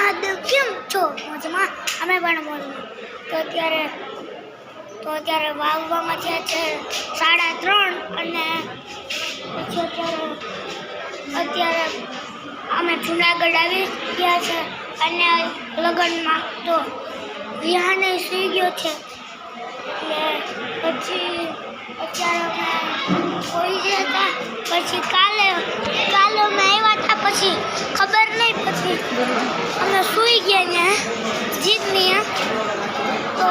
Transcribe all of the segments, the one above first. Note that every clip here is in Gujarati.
મહાદેવ કેમ છો? મોજમાં? અમે પણ મોજમાં. તો અત્યારે વાગવામાં થયા છે 3:30 અને અત્યારે અમે જુનાગઢ આવી ગયા છે અને લગ્નમાં તો વિહાને સુઈ ગયો છે એટલે પછી અત્યારે અમે હોઈ ગયા હતા. પછી કાલે અમે આવ્યા હતા પછી ખબર નહીં, પછી અમે સૂઈ ગયા ને જીતની. તો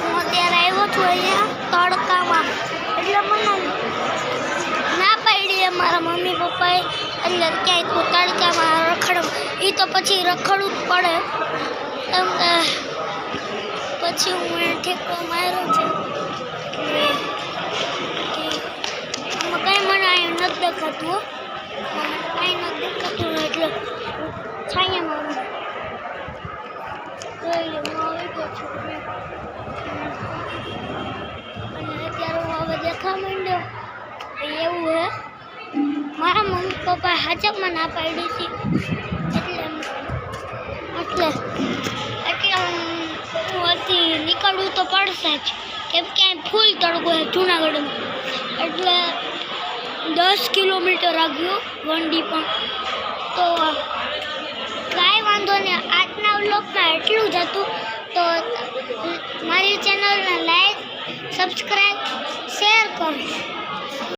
હું અત્યારે આવ્યો છું અહીંયા તડકામાં, એટલે મને ના પાડી મારા મમ્મી પપ્પાએ એટલે ક્યાંય તું તડકામાં રખડ, એ તો પછી રખડવું જ પડે એમ કે પછી હું એને ઠેકો માર્યો છે. આમાં કંઈ મને અહીં નથી દેખાતું, કાંઈ નથી દેખાતું એટલે છાયામાં જોઈ લે. હું આવી ગયો છું અને અત્યારે હું હવે દેખા માંડ્યો એવું હે. મારા મમ્મી પપ્પાએ હાચકમાં ના પાડી હતી એટલે હું નીકળવું તો પડશે જ, કેમ કે ફૂલ તડકો છે જુનાગઢમાં, એટલે 10 કિલોમીટર આવ્યું વંડી પણ. તો કાંઈ વાંધો નહીં, આજના વ્લોગમાં એટલું જ હતું. તો મારી ચેનલને લાઈક, સબસ્ક્રાઈબ, શેર કરો.